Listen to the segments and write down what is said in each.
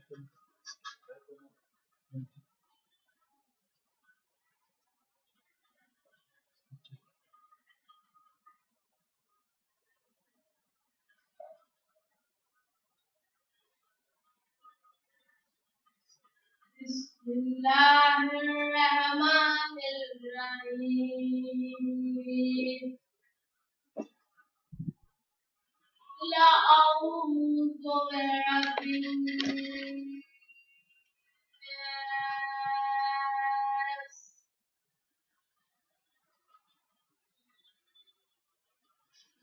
بسم الله الرحمن الرحيم قل أعوذ برب الناس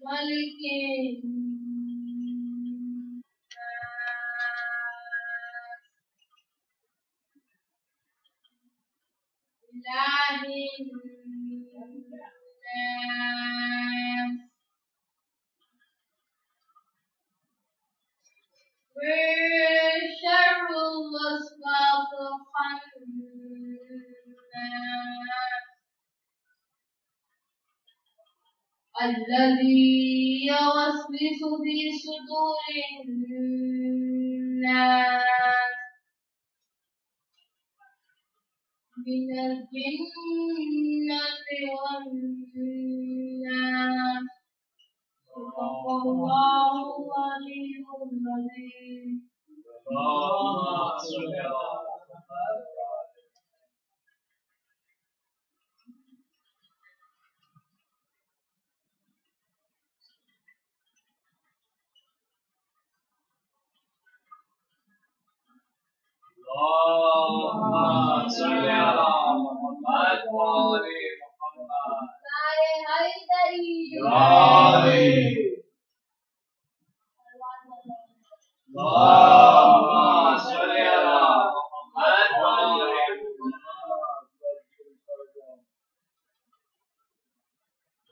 ملك الناس إله الناس من شر الوسواس الخناس الذي يوسوس في صدور الناس من الجنة والناس صدق الله العلي العظيم. اللهم صل على محمد. اللهم صل على محمد وآل محمد. نعرہ حیدری يا علي. اللهم صل على محمد وآل محمد.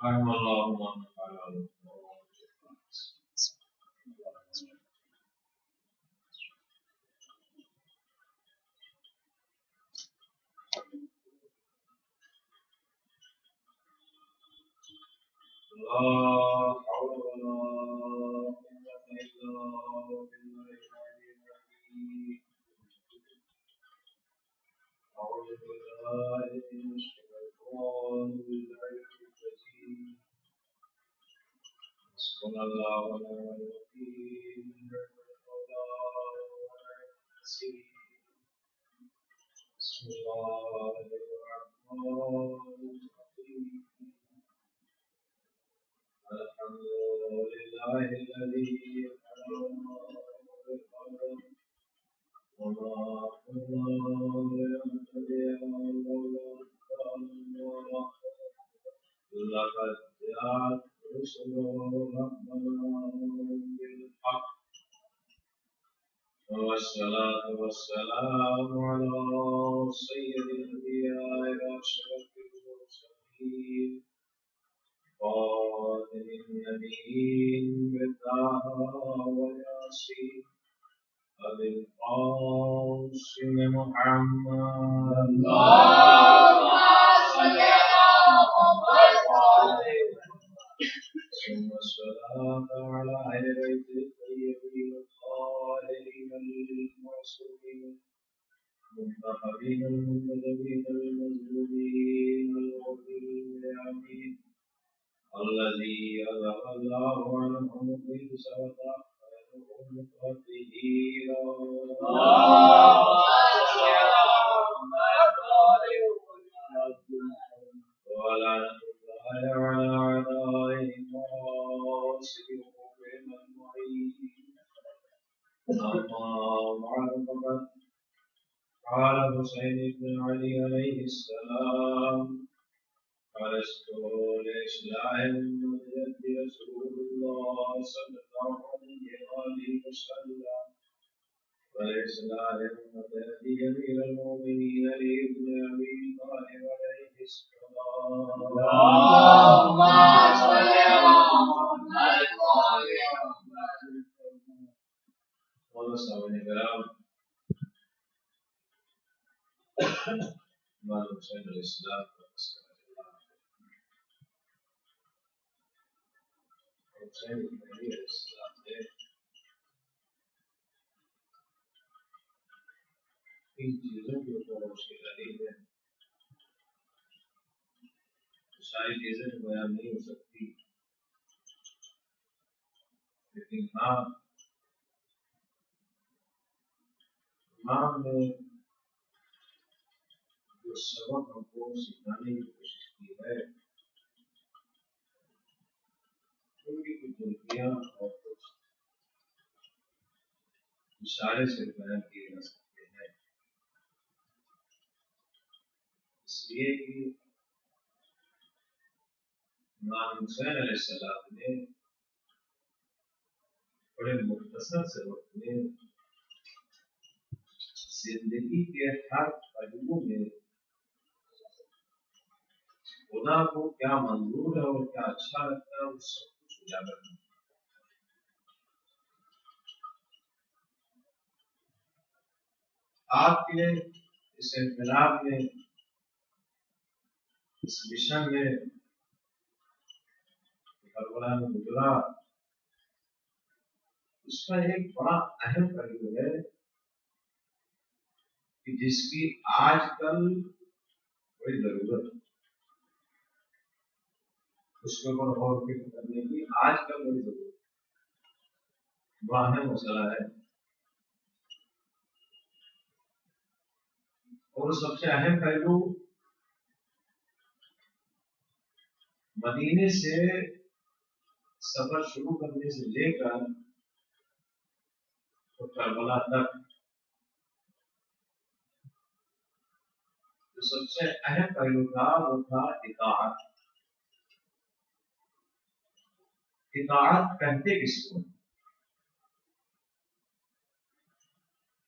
رحم الله من قال لا حول ولا قوة إلا بالله العلي العظيم. أعوذ بالله من الشيطان الرجيم. حسبنا الله ونعم الوكيل. نعم المولى ونعم النصير. بسم الله الرحمن الرحيم. الحمد لله الذي خلقنا بالقدر وما كنا لنهتدي لولا أن هدانا الله. لقد جاءت رسل ربنا بالحق والصلاة والسلام على سيد الأنبياء وأشرف المرسلين خاتم النبيين بالطه وياسين أبي القاسم محمد. اللهم صل على محمد ثم الصلاة على أهل بيت الطيبين الطاهرين المعصومين المنتخبين المنتجبين المظلومين الغفورين العميد الذي أذهب الله عنهم الرجس وطهرهم تطهيرا. اللهم صل على محمد ولعنة الله على أعدائهم واسقهم بهم المعين. أما بعد فقد قال حسين بن علي عليه السلام خرجت لإصلاح أمة رسول الله صلى الله عليه وسلم ولإصلاح أمة أمير المؤمنين علي بن أبي طالب عليه السلام. اللهم صل على محمد وآل محمد. ومسلمين الكرام إمام حسين الإسلام حسين بن علي الإسلام ان چیزوں کے اوپر اس کی دلیل ہے. ساری چیزیں بیان نہیں ہو سکتی، لیکن ہاں امام نے جو سبق ہم کو سکھانے کی کوشش کی ہے ان کی کچھ غلطیاں اور کچھ اشارے سے بیان کیے جا سکتے ہیں. اس لیے کہ امام حسین علیہ السلام نے بڑے مختصر سے وقت میں زندگی کے ہر پہلو میں خدا کو کیا منظور ہے اور کیا اچھا لگتا ہے وہ سب کچھ اجاگر کیا. آپ کے اس انقلاب میں اس مشن میں کربلا میں گزرا، اس کا ایک بڑا اہم پہلو ہے کہ جس کی آج کل بڑی ضرورت ہے، اس کے اوپر غور و فکر کرنے کی آج کل بڑی ضرورت ہے. بڑا اہم مسئلہ ہے اور سب سے اہم پہلو مدینے سے سفر شروع کرنے سے لے کر تو کربلا تک جو سب سے اہم پہلو تھا وہ تھا اطاعت. اطاعت کہتے کس کو؟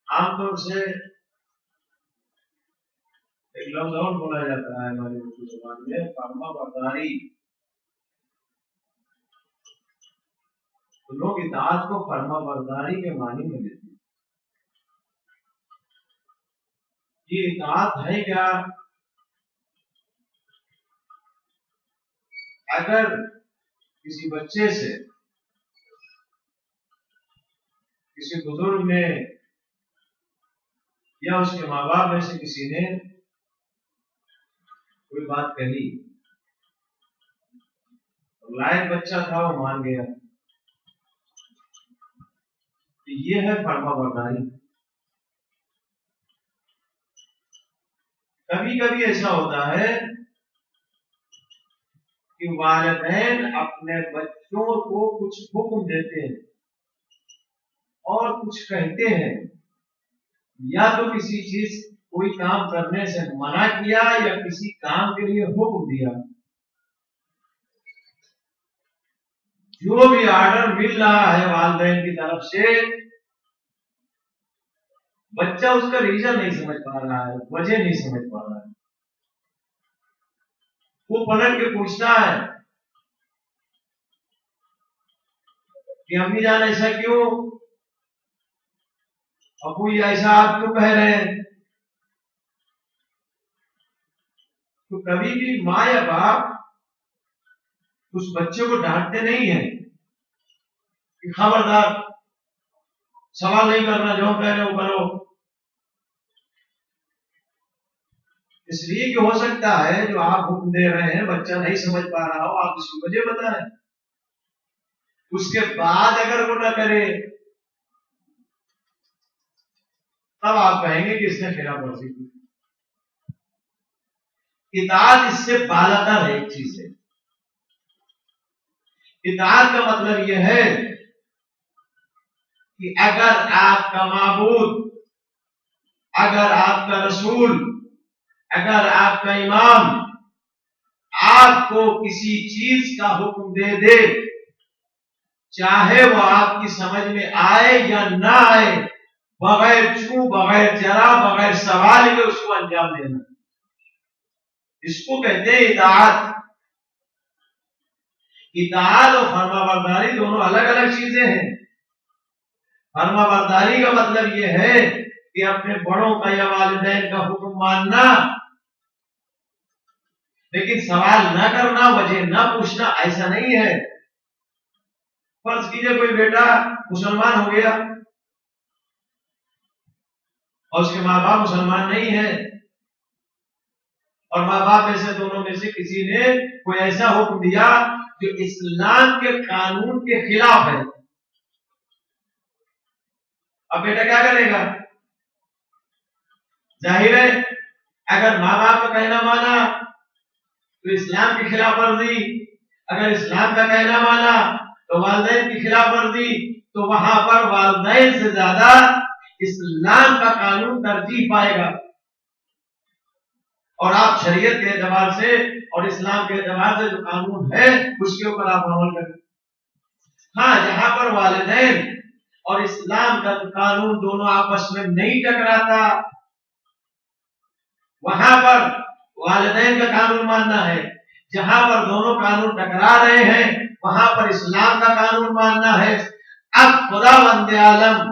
عام طور سے ایک لفظ اور بولا جاتا ہے ہماری اردو زبان میں، فرما برداری. تو لوگ اطاعت کو فرما برداری کے معنی میں لیتے ہیں. یہ اطاعت ہے کیا؟ اگر کسی بچے سے، کسی بزرگ نے یا اس کے ماں باپ میں سے کسی نے کوئی بات کہی، لائق بچہ تھا وہ مان گیا، یہ ہے فرما برداری. کبھی کبھی ایسا ہوتا ہے کہ والدین اپنے بچوں کو کچھ حکم دیتے ہیں اور کچھ کہتے ہیں، یا تو کسی چیز کوئی کام کرنے سے منع کیا یا کسی کام کے لیے حکم دیا. جو بھی آرڈر مل رہا ہے والدین کی طرف سے، بچہ اس کا ریزن نہیں سمجھ پا رہا ہے، وجہ نہیں سمجھ پا رہا ہے. وہ پلٹ کے پوچھتا ہے کہ امی جان ایسا کیوں، ابو یہ ایسا آپ کیوں کہہ رہے ہیں؟ تو کبھی بھی ماں یا باپ اس بچے کو ڈانٹتے نہیں ہیں کہ خبردار سوال نہیں کرنا، جو کہہ رہے ہو کرو. اس لیے کہ ہو سکتا ہے جو آپ حکم دے رہے ہیں بچہ نہیں سمجھ پا رہا ہو، آپ اس کی وجہ بتائیں. اس کے بعد اگر وہ نہ کرے تب آپ کہیں گے کہ اس نے خلاف ورزی کی. اطاعت اس سے بالاتر ایک چیز ہے. اطاعت کا مطلب یہ ہے کہ اگر آپ کا معبود، اگر آپ کا رسول، اگر آپ کا امام آپ کو کسی چیز کا حکم دے دے، چاہے وہ آپ کی سمجھ میں آئے یا نہ آئے، بغیر چھو، بغیر جرا، بغیر سوال کے اس کو انجام دینا، اس کو کہتے ہیں اطاعت. اطاعت اور فرما برداری دونوں الگ الگ چیزیں ہیں. فرما برداری کا مطلب یہ ہے کہ اپنے بڑوں کا یا والدین کا حکم ماننا، لیکن سوال نہ کرنا، وجہ نہ پوچھنا، ایسا نہیں ہے. فرض کیجئے کوئی بیٹا مسلمان ہو گیا اور اس کے ماں باپ مسلمان نہیں ہیں، اور ماں باپ میں سے دونوں میں سے کسی نے کوئی ایسا حکم دیا جو اسلام کے قانون کے خلاف ہے، اب بیٹا کیا کرے گا؟ ظاہر ہے اگر ماں باپ کا کہنا مانا تو اسلام کی خلاف ورزی، اگر اسلام کا کہنا مانا تو والدین کی خلاف ورزی، تو وہاں پر والدین سے زیادہ اسلام کا قانون ترجیح پائے گا، اور آپ شریعت کے اعتبار سے اور اسلام کے اعتبار سے جو قانون ہے اس کے اوپر آپ عمل کریں۔ ہاں، جہاں پر والدین اور اسلام کا قانون دونوں آپس میں نہیں ٹکراتا، وہاں پر والدین کا قانون ماننا ہے، جہاں پر دونوں قانون ٹکرا رہے ہیں وہاں پر اسلام کا قانون ماننا ہے۔ اب خدا بند عالم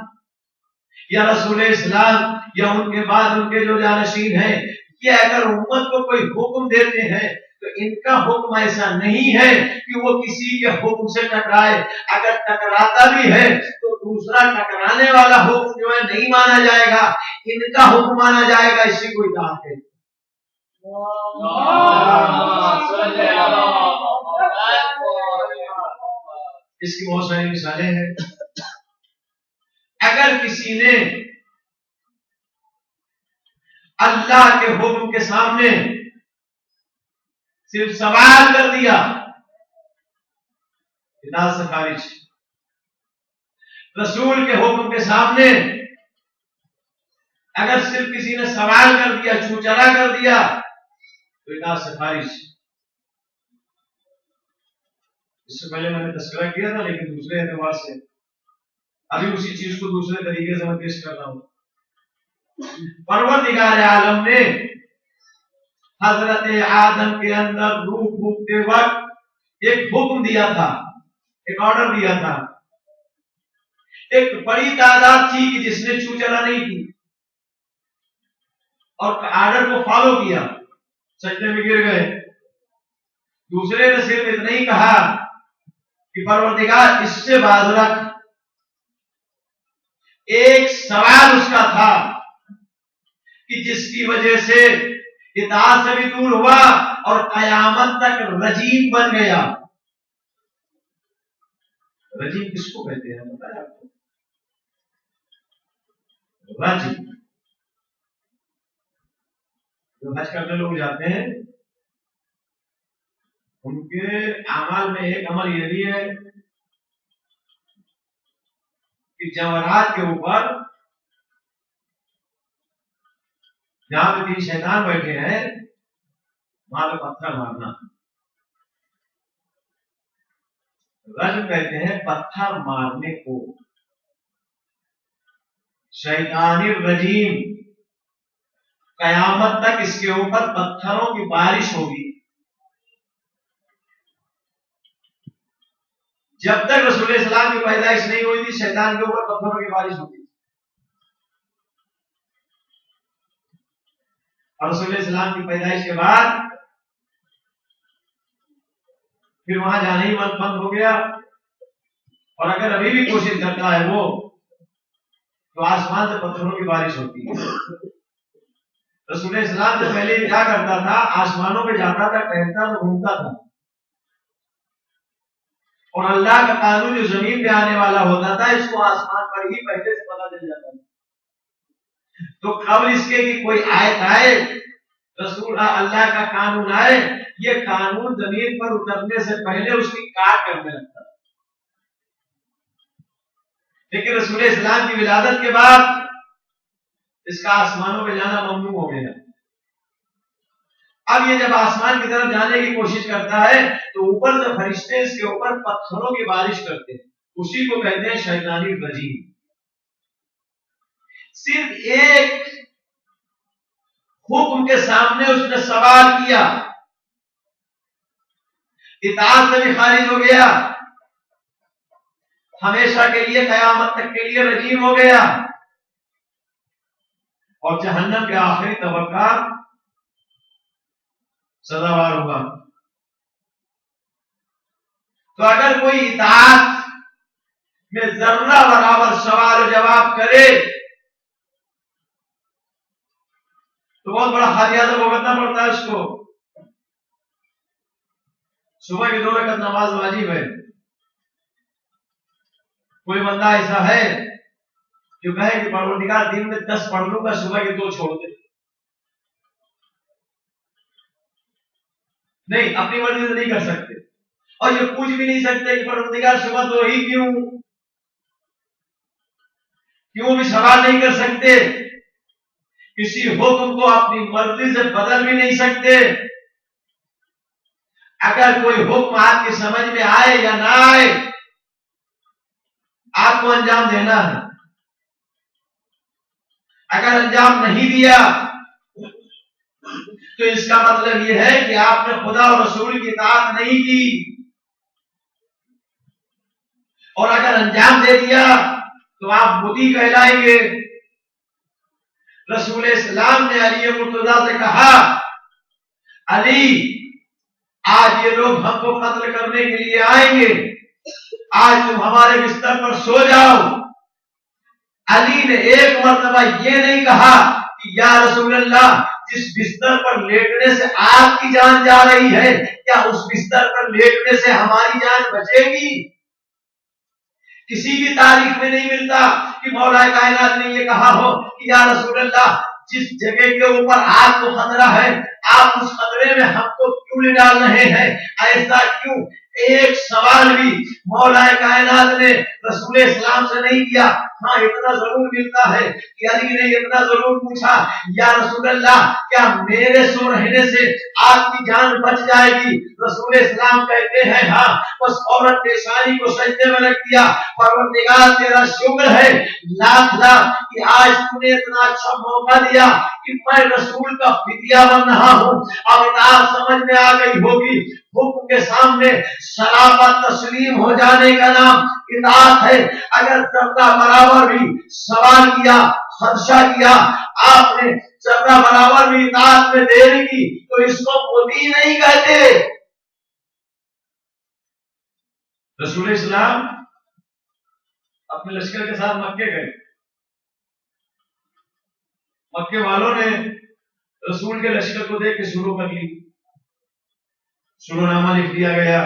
یا رسول اسلام یا ان کے بعد ان کے جو جانشین ہیں، یہ اگر امت کو کوئی حکم دیتے ہیں تو ان کا حکم ایسا نہیں ہے کہ وہ کسی کے حکم سے ٹکرائے، اگر ٹکراتا بھی ہے تو دوسرا ٹکرانے والا حکم جو ہے نہیں مانا جائے گا، ان کا حکم مانا جائے گا، اسی کو اطاعت ہے۔ اس کی بہت ساری مثالیں ہیں۔ اگر کسی نے اللہ کے حکم کے سامنے صرف سوال کر دیا، اطاعت سے خارج۔ رسول کے حکم کے سامنے اگر صرف کسی نے سوال کر دیا، چوچلا کر دیا، تو اطاعت سے خارج۔ اس سے پہلے میں نے تذکرہ کیا تھا لیکن دوسرے اعتبار سے ابھی اسی چیز کو دوسرے طریقے سے میں پیش کر رہا ہوں۔ پروردگار عالم نے حضرت آدم کے اندر روح پھونکتے وقت ایک حکم دیا تھا، ایک آرڈر دیا تھا۔ ایک بڑی تعداد تھی کہ جس نے چوچلا نہیں کی اور آرڈر کو فالو کیا، سجدے میں گر گئے۔ دوسرے نے صرف اتنا ہی کہا کہ پروردگار اس سے باز رکھ۔ ایک سوال اس کا تھا کہ جس کی وجہ سے اطاعت سے بھی دور ہوا اور قیامت تک رجیم بن گیا۔ رجیم کس کو کہتے ہیں بتایا آپ کو؟ رجیم جو حج کرنے لوگ جاتے ہیں ان کے اعمال میں ایک عمل یہ بھی ہے کہ جمرات کے اوپر جہاں پہ تین شیطان بیٹھے ہیں وہاں پہ پتھر مارنا۔ رجم کہتے ہیں پتھر مارنے کو۔ شیطانی الرجیم، قیامت تک اس کے اوپر پتھروں کی بارش ہوگی۔ جب تک رسول اسلام کی پیدائش نہیں ہوئی تھی شیطان کے اوپر پتھروں کی بارش ہوتی تھی، اور رسول اسلام کی پیدائش کے بعد پھر وہاں جانے ہی من بند ہو گیا، اور اگر ابھی بھی کوشش کرتا ہے وہ تو آسمان سے پتھروں کی بارش ہوتی ہے۔ رسول اسلام سے پہلے کیا کرتا تھا؟ آسمانوں پہ جاتا تھا، ٹہلتا تھا، گھومتا تھا، اور اللہ کا قانون جو زمین پہ آنے والا ہوتا تھا اس کو آسمان پر ہی پہلے سے پتا چل جاتا تھا۔ تو قبل اس کے کہ کوئی آیت آئے، رسول اللہ کا قانون آئے، یہ قانون زمین پر اترنے سے پہلے اس کی کار کرنے لگتا تھا۔ لیکن رسول اسلام کی ولادت کے بعد اس کا آسمانوں پہ جانا ممنوع ہو گیا۔ اب یہ جب آسمان کی طرف جانے کی کوشش کرتا ہے تو اوپر سے فرشتے اس کے اوپر پتھروں کی بارش کرتے ہیں، اسی کو کہتے ہیں شیطانی رجیم۔ صرف ایک حکم کے سامنے اس نے سوال کیا، اطاعت سے بھی خارج ہو گیا، ہمیشہ کے لیے قیامت تک کے لیے رجیم ہو گیا، اور جہنم کے آخری طبقہ سزاوار ہوگا۔ تو اگر کوئی اطاعت میں ذرہ برابر سوال و جواب کرے تو بہت بڑا خمیازہ بھگتنا پڑتا ہے اس کو. صبح کی 2 رکعت نماز واجب ہے. کوئی بندہ ایسا ہے جو کہے کہ پروردگار دن میں 10 پڑھ لوں گا، صبح کے 2 چھوڑ دے. نہیں، اپنی مرضی سے نہیں کر سکتے. اور یہ پوچھ بھی نہیں سکتے کہ پروردگار صبح 2 ہی کیوں بھی سوال نہیں کر سکتے. کسی حکم کو اپنی مرضی سے بدل بھی نہیں سکتے. اگر کوئی حکم آپ کی سمجھ میں آئے یا نہ آئے، آپ کو انجام دینا ہے. اگر انجام نہیں دیا تو اس کا مطلب یہ ہے کہ آپ نے خدا اور رسول کی اطاعت نہیں کی. اور اگر انجام دے دیا تو آپ مطیع کہلائیں گے. رسول اسلام نے علی مرتضیٰ سے کہا، علی آج یہ لوگ ہم کو قتل کرنے کے لیے آئیں گے، آج تم ہمارے بستر پر سو جاؤ. علی نے ایک مرتبہ یہ نہیں کہا کہ یا رسول اللہ، جس بستر پر لیٹنے سے آپ کی جان جا رہی ہے، کیا اس بستر پر لیٹنے سے ہماری جان بچے گی؟ کسی بھی تاریخ میں نہیں ملتا کہ مولا کائنات نے یہ کہا ہو کہ یا رسول اللہ، جس جگہ کے اوپر آگ کو خطرہ ہے، آپ اس خطرے میں ہم کو کیوں لے ڈال رہے ہیں؟ ایسا کیوں؟ ایک سوال بھی مولا کائنات نے رسول اسلام سے نہیں کیا. ہاں، اتنا ضرور ملتا ہے کہ علی نے اتنا ضرور پوچھا، یا رسول اللہ، کیا میرے سو رہنے سے آپ کی جان بچ جائے گی؟ رسول اسلام کہتے ہیں ہاں. بس عورت پیشانی کو سجدے میں رکھ دیا، پروردگار تیرا شکر ہے لاکھ لاکھ کہ آج تو نے اتنا اچھا موقع دیا کہ میں رسول کا فدیہ بن رہا ہوں. اور اطاعت سمجھ میں آ گئی ہوگی. حکم کے سامنے سراپا تسلیم ہو جانے کا نام اطاعت ہے. اگر ذرہ برابر بھی سوال کیا، خدشہ کیا، آپ نے ذرہ برابر بھی اطاعت میں دیر کی، تو اس کو مطیع نہیں کہتے. رسول اسلام اپنے لشکر کے ساتھ مکے گئے. مکے والوں نے رسول کے لشکر کو دیکھ کے شروع کر لی. شروع نامہ لکھ دیا گیا.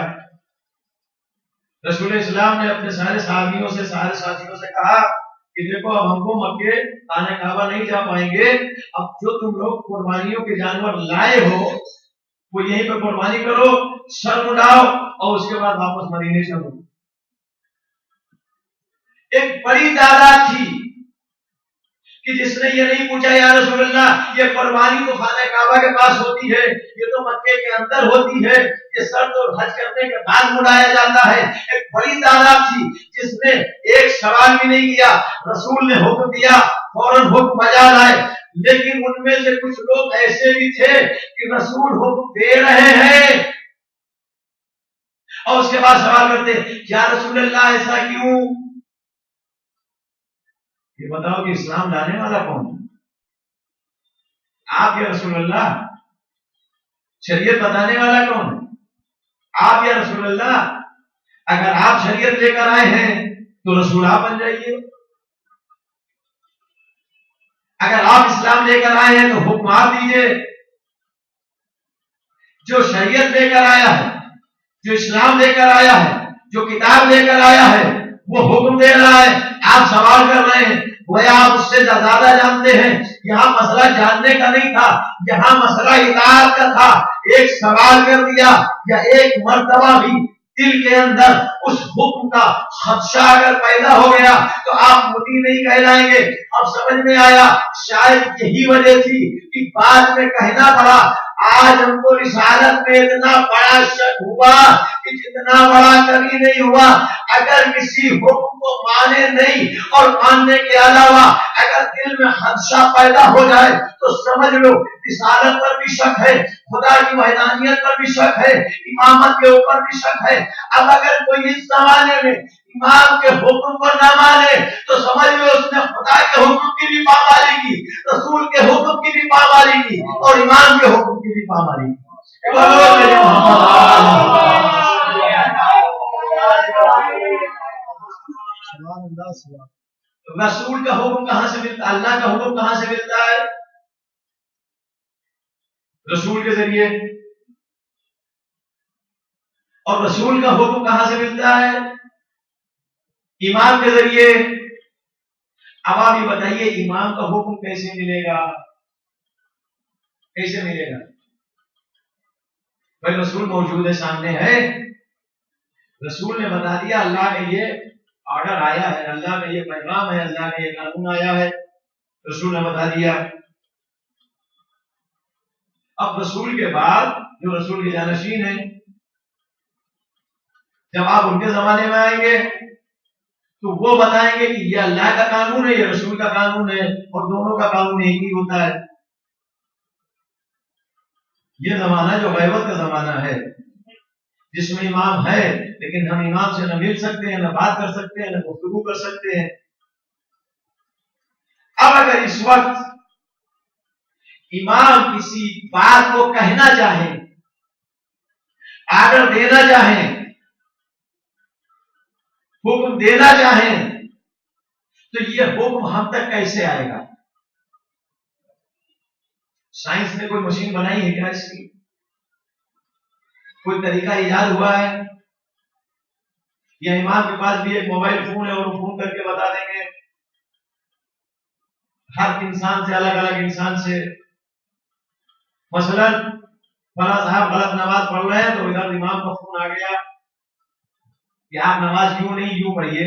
رسول اسلام نے اپنے سارے صحابیوں سے، سارے ساتھیوں سے کہا کہ دیکھو، اب ہم کو مکے خانہ کعبہ نہیں جا پائیں گے. اب جو تم لوگ قربانیوں کے جانور لائے ہو وہ یہیں پہ قربانی کرو، سر اڑاؤ اور اس کے بعد واپس مدینے چلو. ایک بڑی تعداد تھی کہ جس نے یہ نہیں پوچھا یا رسول اللہ، یہ قربانی تو خانہ کعبہ کے پاس ہوتی ہے، یہ تو مکے کے اندر ہوتی ہے، یہ سر تو حج کرنے کے بعد مڑایا جاتا ہے. ایک بڑی تعداد تھی جس نے ایک سوال بھی نہیں کیا. رسول نے حکم دیا، فوراً حکم بجا لائے. لیکن ان میں سے کچھ لوگ ایسے بھی تھے کہ رسول حکم دے رہے ہیں اور اس کے بعد سوال کرتے، یا رسول اللہ ایسا کیوں؟ یہ بتاؤ کہ اسلام لانے والا کون ہے؟ آپ یا رسول اللہ؟ شریعت بتانے والا کون ہے؟ آپ یا رسول اللہ؟ اگر آپ شریعت لے کر آئے ہیں تو رسول آپ بن جائیے. اگر آپ اسلام لے کر آئے ہیں تو حکم آپ دیجیے. جو شریعت لے کر آیا ہے، جو اسلام لے کر آیا ہے، جو کتاب لے کر آیا ہے، وہ حکم دے رہا ہے، آپ سوال کر رہے ہیں. وہ آپ اس سے زیادہ جانتے ہیں. یہاں مسئلہ جاننے کا نہیں تھا، یہاں مسئلہ اطاعت کا تھا. ایک سوال کر دیا یا ایک مرتبہ بھی دل کے اندر اس حکم کا خدشہ اگر پیدا ہو گیا تو آپ مطیع نہیں کہلائیں گے. اب سمجھ میں آیا، شاید یہی وجہ تھی کہ بعد میں کہنا پڑا. آج ہم کو رسالت میں اتنا بڑا شک ہوا کہ جتنا بڑا کبھی نہیں ہوا. اگر کسی حکم کو مانے نہیں اور ماننے کے علاوہ اگر دل میں خدشہ پیدا ہو جائے تو سمجھ لو رسالت پر بھی شک ہے، خدا کی وحدانیت پر بھی شک ہے، امامت کے اوپر بھی شک ہے. اب اگر کوئی اس زمانے میں امام کے حکم کو نہ مانے تو سمجھ لو اس نے خدا کے حکم کی بھی پامالی کی، رسول کے حکم کی بھی پامالی کی اور امام کے حکم کی بھی پامالی کی. رسول کا حکم کہاں سے ملتا ہے؟ اللہ کا حکم کہاں سے ملتا ہے؟ رسول کے ذریعے. اور رسول کا حکم کہاں سے ملتا ہے؟ امام کے ذریعے. اب آپ یہ بتائیے امام کا حکم کیسے ملے گا؟ کیسے ملے گا؟ بھائی رسول موجود ہے، سامنے ہے، رسول نے بتا دیا اللہ کا یہ آرڈر آیا ہے، اللہ کا یہ پیغام ہے، اللہ کا یہ قانون آیا ہے، رسول نے بتا دیا. اب رسول کے بعد جو رسول کے جانشین ہیں، جب آپ ان کے زمانے میں آئیں گے تو وہ بتائیں گے کہ یہ اللہ کا قانون ہے، یہ رسول کا قانون ہے، اور دونوں کا قانون ایک ہی ہوتا ہے. یہ زمانہ جو غیبت کا زمانہ ہے، جس میں امام ہے لیکن ہم امام سے نہ مل سکتے ہیں، نہ بات کر سکتے ہیں، نہ گفتگو کر سکتے ہیں. اب اگر اس وقت امام کسی بات کو کہنا چاہیں، آرڈر دینا چاہیں، حکم دینا چاہیں، تو یہ حکم ہم تک کیسے آئے گا؟ سائنس نے کوئی مشین بنائی ہے کیا؟ اس کی کوئی طریقہ ایجاد ہوا ہے؟ یا امام کے پاس بھی ایک موبائل فون ہے اور وہ فون کر کے بتا دیں گے؟ ہر انسان سے، الگ الگ انسان سے، مثلا فلاں صاحب غلط نماز پڑھ رہے ہیں تو ادھر امام کا فون آ گیا کہ آپ نماز یوں نہیں یوں پڑھیے.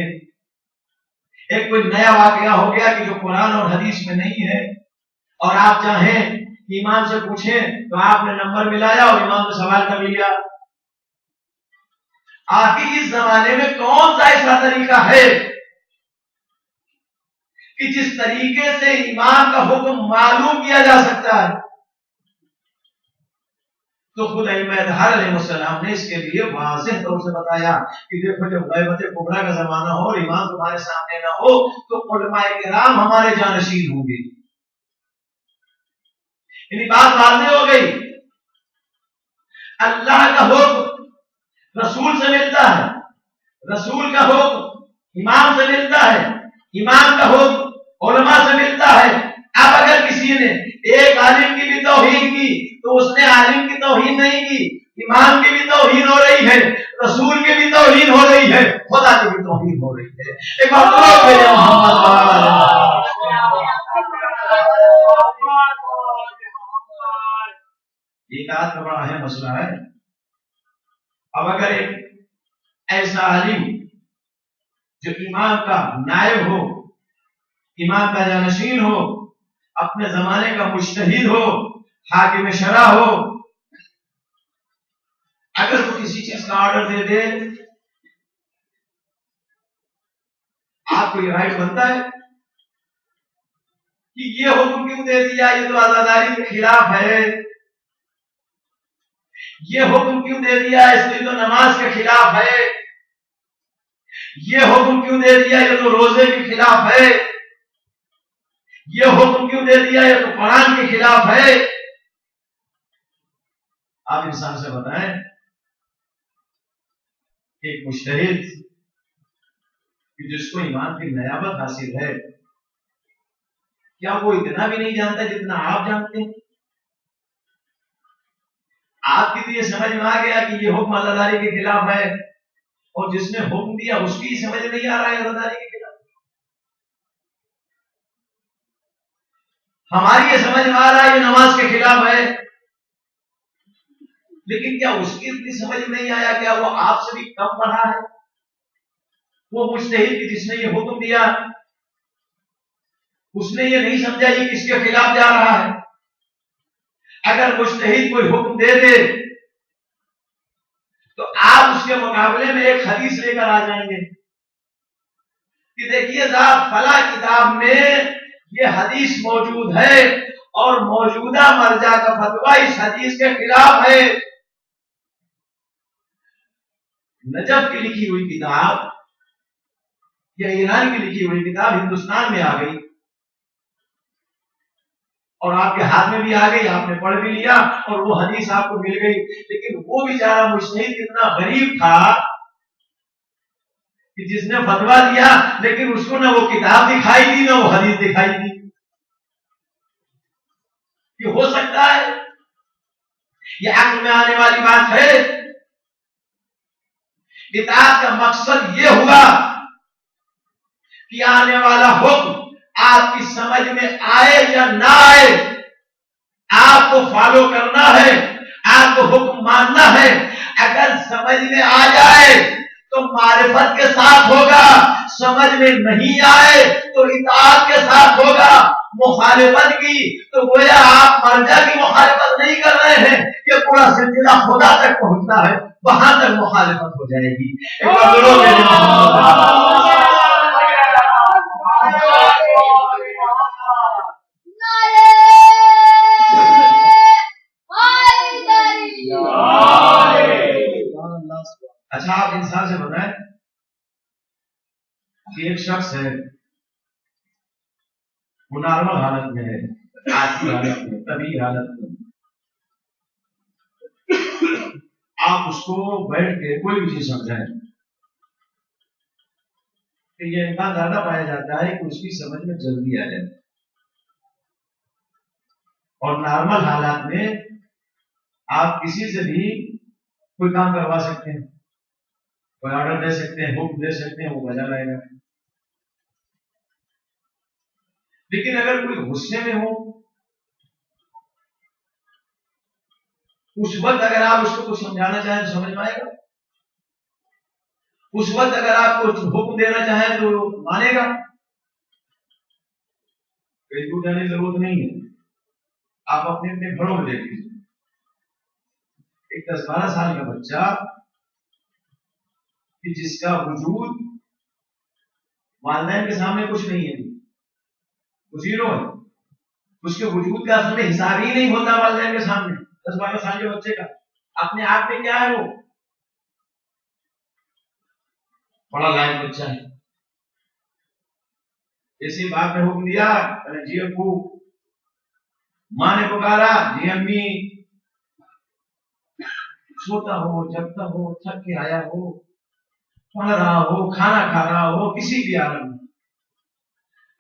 ایک کوئی نیا واقعہ ہو گیا کہ جو قرآن اور حدیث میں نہیں ہے، اور آپ چاہیں کہ امام سے پوچھیں تو آپ نے نمبر ملایا اور امام نے سوال کر لیا. آخر اس زمانے میں کون سا ایسا طریقہ ہے کہ جس طریقے سے امام کا حکم معلوم کیا جا سکتا ہے؟ تو خود ائمہ اطہار علیہ السلام نے اس کے لیے واضح طور سے بتایا کہ دیکھو جب غیبت کبریٰ کا زمانہ ہو اور امام تمہارے سامنے نہ ہو تو علماء کرام ہمارے جانشین ہوں گے. یعنی بات واضح ہو گئی. اللہ کا حکم رسول سے ملتا ہے، رسول کا حکم امام سے ملتا ہے، امام کا حکم علماء سے ملتا ہے. اب اگر کسی نے ایک عالم کی بھی توہین کی تو اس نے عالم کی توہین نہیں کی، امام کی بھی توہین ہو رہی ہے، رسول کی بھی توہین ہو رہی ہے، خدا کی بھی توہین ہو رہی ہے. ایک بار یہ آج کا بڑا اہم مسئلہ ہے. اب اگر ایک ایسا عالم جو امام کا نائب ہو، امام کا جانشین ہو، اپنے زمانے کا مجتہد ہو، حاکم شرع ہو، اگر وہ کسی چیز کا آرڈر دے دے، آپ کو یہ رائٹ بنتا ہے کہ یہ حکم کیوں دے دیا، یہ تو آزاداری کے خلاف ہے، یہ حکم کیوں دے دیا، اس لیے تو نماز کے خلاف ہے، یہ حکم کیوں دے دیا، یہ تو روزے کے خلاف ہے، یہ حکم کیوں دے دیا، یہ تو قرآن کے خلاف ہے. آپ انسان سے بتائیں ایک مجتہد جس کو ایمان کی نیابت حاصل ہے، کیا وہ اتنا بھی نہیں جانتا جتنا آپ جانتے ہیں؟ آپ کی تو یہ سمجھ میں آ گیا کہ یہ حکم آزاداری کے خلاف ہے، اور جس نے حکم دیا اس کی سمجھ نہیں آ رہا ہے آزاداری کے خلاف. ہماری یہ سمجھ میں آ رہا ہے یہ نماز کے خلاف ہے، لیکن کیا اس کی اتنی سمجھ نہیں آیا؟ کیا وہ آپ سے بھی کم پڑھا ہے؟ وہ مجتہد کی جس نے یہ حکم دیا، اس نے یہ نہیں سمجھا یہ کس کے خلاف جا رہا ہے؟ اگر مجتہد کوئی حکم دے دے تو آپ اس کے مقابلے میں ایک حدیث لے کر آ جائیں گے کہ دیکھیے صاحب فلاں کتاب میں یہ حدیث موجود ہے اور موجودہ مرجع کا فتویٰ اس حدیث کے خلاف ہے. نجف کی لکھی ہوئی کتاب یا ایران کی لکھی ہوئی کتاب ہندوستان میں آ گئی اور آپ کے ہاتھ میں بھی آ گئی، آپ نے پڑھ بھی لیا اور وہ حدیث آپ کو مل گئی، لیکن وہ بیچارہ مجتہد کتنا غریب تھا کہ جس نے فتویٰ دیا لیکن اس کو نہ وہ کتاب دکھائی دی نہ وہ حدیث دکھائی دی. یہ ہو سکتا ہے؟ یہ عقل میں آنے والی بات ہے؟ اطاعت کا مقصد یہ ہوا کہ آنے والا حکم آپ کی سمجھ میں آئے یا نہ آئے، آپ کو فالو کرنا ہے، آپ کو حکم ماننا ہے۔ اگر سمجھ میں آ جائے تو معرفت کے ساتھ ہوگا، سمجھ میں نہیں آئے تو اطاعت کے ساتھ ہوگا۔ مخالفت کی تو گویا آپ مرجع کی مخالفت نہیں کر رہے ہیں، یہ پورا سلسلہ خدا تک پہنچتا ہے، وہاں تک مخالفت ہو جائے گی۔ اچھا آپ انسان سے بتائیں کہ ایک شخص ہے، وہ نارمل حالت میں ہے، عادی حالت میں، طبیعی حالت میں، آپ اس کو بیٹھ کے کوئی بھی چیز سمجھائیں کہ یہ امکان زیادہ پایا جاتا ہے کہ اس کی سمجھ میں جلدی آ جائے، اور نارمل حالات میں آپ کسی سے بھی کوئی کام کروا سکتے ہیں، کوئی آرڈر دے سکتے ہیں، حکم دے سکتے ہیں، وہ بجا لائے گا۔ لیکن اگر کوئی غصے میں ہو، اس وقت اگر آپ اس کو کچھ سمجھانا چاہیں تو سمجھ پائے گا؟ اس وقت اگر آپ کو حکم دینا چاہیں تو مانے گا؟ کوئی دور جانے کی ضرورت نہیں ہے، آپ اپنے اپنے گھروں میں دیکھ لیجیے، ایک 10-12 سال کا بچہ کہ جس کا وجود والدین کے سامنے کچھ نہیں ہے، وہ زیرو ہے، اس کے وجود کا اصل میں حساب ہی نہیں ہوتا والدین کے سامنے۔ 10-12 سال کے بچے کا اپنے آپ میں کیا ہے؟ وہ بڑا لائق بچہ ہے، اسی بات نے حکم دیا جی ابو، ماں نے پکارا جی امی، سوتا ہو، جگتا ہو، تھک کے آیا ہو، پڑھ رہا ہو، کھانا کھا رہا ہو، کسی بھی عالم میں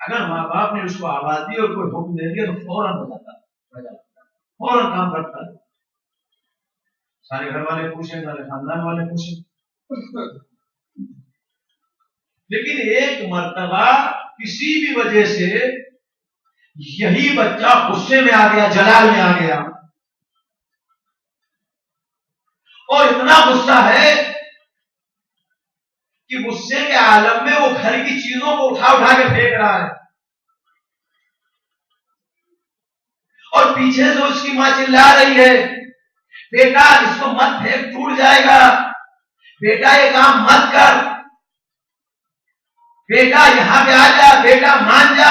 اگر ماں باپ نے اس کو آواز دی اور کوئی حکم دے دیا تو فوراً ہو جاتا ہے، فوراً کام کرتا ہے۔ سارے گھر والے پوچھیں، سارے خاندان والے پوچھیں، لیکن ایک مرتبہ کسی بھی وجہ سے یہی بچہ غصے میں آ گیا، جلال میں آ گیا، اور اتنا غصہ ہے کہ غصے کے عالم میں وہ گھر کی چیزوں کو اٹھا اٹھا کے پھینک رہا ہے، اور پیچھے سے اس کی ماں چلا رہی ہے بیٹا اس کو مت پھینک، ٹوٹ جائے گا، بیٹا یہ کام مت کر، بیٹا یہاں پہ آ جا، بیٹا مان جا۔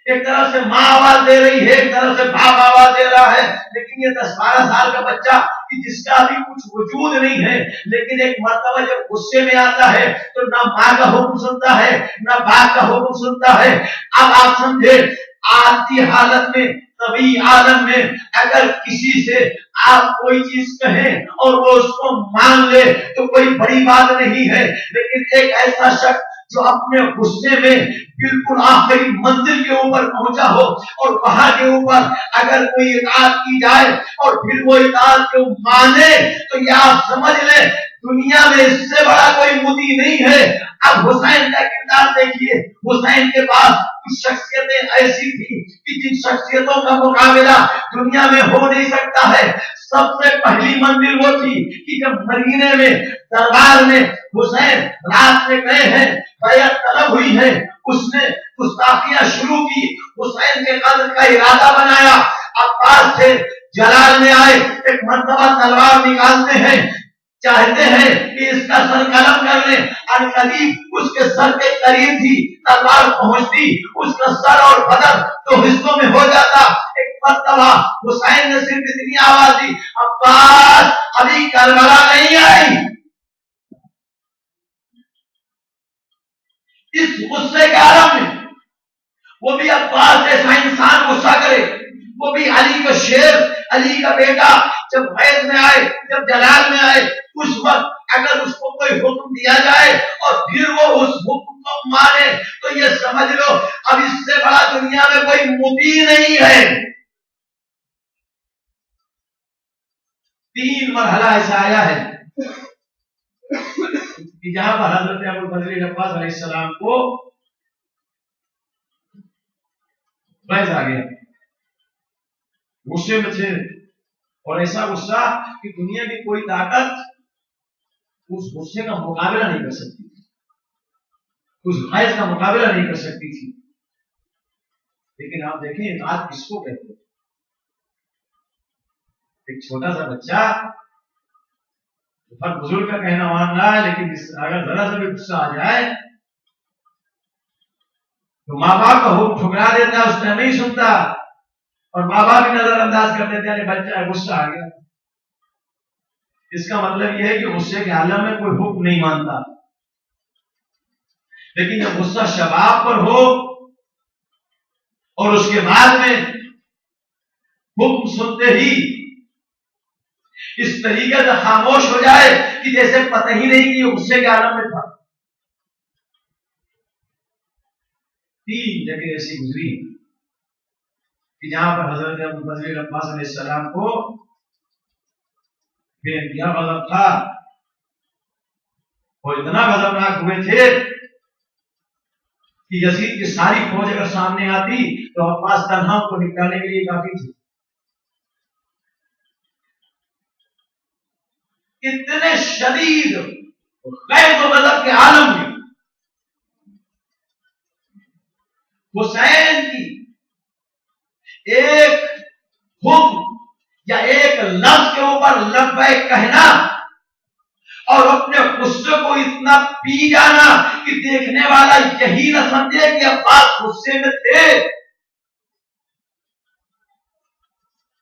ایک طرف سے ماں آواز دے رہی ہے، ایک طرف سے باپ آواز دے رہا ہے، لیکن یہ 10-12 سال کا بچہ کہ جس کا ابھی کچھ وجود نہیں ہے، لیکن ایک مرتبہ جب غصے میں آتا ہے تو نہ ماں کا حکم سنتا ہے نہ باپ کا حکم سنتا ہے۔ اب آپ سمجھے، عادی حالت میں، طبیعی عالم میں اگر کسی سے آپ کوئی چیز کہیں اور وہ اس کو مان لے تو کوئی بڑی بات نہیں ہے، لیکن ایک ایسا شخص جو اپنے غصے میں بالکل آخری منزل کے اوپر پہنچا ہو اور وہاں کے اوپر اگر کوئی اطاعت کی جائے اور پھر وہ اطاعت کو مانے تو یہ آپ سمجھ لیں دنیا میں اس سے بڑا کوئی مدعی نہیں ہے۔ اب حسین کا کردار دیکھیے، حسین کے پاس کچھ شخصیتیں ایسی تھی کہ جن شخصیتوں کا مقابلہ دنیا میں ہو نہیں سکتا ہے۔ سب سے پہلی منزل وہ تھی کہ جب مدینے میں دربار میں حسین رات میں گئے ہیں، بیعت طلب ہوئی ہے، اس نے گستاخیاں شروع کی، حسین کے قتل کا ارادہ بنایا، عباس سے جلال میں آئے، ایک مرتبہ تلوار نکالتے ہیں، چاہتے ہیں کہ اس کا سر قلم کر لیں، عنقریب اس کے سر کے قریب تھی، تلوار پہنچتی، اس کا سر اور بدن دو حصوں میں ہو جاتا۔ ایک مرتبہ حسین نے صرف اتنی آواز دی، عباس ابھی کربلا نہیں آئی۔ اس غصے کے عالم میں وہ بھی عباس جیسا انسان غصہ کرے، وہ بھی علی کا شیر، علی کا بیٹا جب فیض میں آئے، جب جلال میں آئے، اس وقت اگر اس کو کوئی حکم دیا جائے اور پھر وہ اس حکم کو مانے تو یہ سمجھ لو اب اس سے بڑا دنیا میں کوئی مطیع نہیں ہے۔ 3 مرحلہ ایسا آیا ہے کہ جہاں پر حضرت ابوالفضل عباس علیہ السلام کو غیظ آ گیا، غصے میں تھے، اور ایسا غصہ کہ دنیا کی کوئی طاقت اس غصے کا مقابلہ نہیں کر سکتی تھی، اس غیظ کا مقابلہ نہیں کر سکتی تھی۔ لیکن آپ دیکھیں اطاعت کس کو کہتے ہیں؟ ایک چھوٹا سا بچہ ہر بزرگ کا کہنا مان رہا ہے، لیکن اگر ذرا سا بھی غصہ آ جائے تو ماں باپ کا حکم ٹھکرا دیتا ہے، اس نے نہیں سنتا، اور ماں باپ بھی نظر انداز کر دیتے ہیں، بچہ غصہ آ گیا۔ اس کا مطلب یہ ہے کہ غصے کے عالم میں کوئی حکم نہیں مانتا۔ لیکن جب غصہ شباب پر ہو اور اس کے بعد میں حکم سنتے ہی اس طریقے سے خاموش ہو جائے کہ جیسے پتہ ہی نہیں کہ یہ غصے کے عالم میں تھا۔ 3 جگہ ایسی گزری کہ جہاں پر حضرت ابوالفضل عباس علیہ السلام کو بے انتہا غضب تھا، وہ اتنا غضبناک ہوئے تھے کہ یزید کی ساری فوج اگر سامنے آتی تو عباس تنہا کو نکالنے کے لیے کافی تھی۔ اتنے شدید غیظ و غضب کے عالم میں حسین کی ایک حکم یا ایک لفظ کے اوپر لبیک کہنا اور اپنے غصے کو اتنا پی جانا کہ دیکھنے والا یہی نہ سمجھے کہ عباس غصے میں تھے،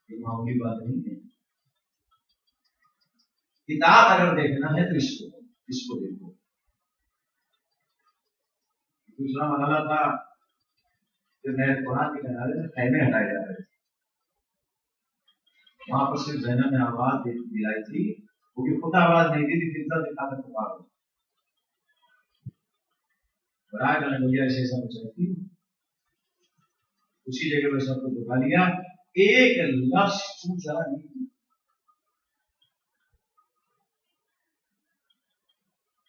یہ معمولی بات نہیں ہے۔ اطاعت اگر دیکھنا ہے تو اس کو دیکھو۔ دوسرا مرحلہ تھا کہ نئے قرآن کے کنارے سے خیمے ہٹائے جا رہے تھے، وہاں پر صرف زینب نے آواز دلائی تھی، کیونکہ خود آواز نہیں دی تھی، فضا دکھا کر پکارو، برائے کا نظریہ ایسے ایسا بچائی تھی، اسی جگہ پہ سب کو دکھا لیا، ایک لفظ چوٹ ذرا نہیں تھی۔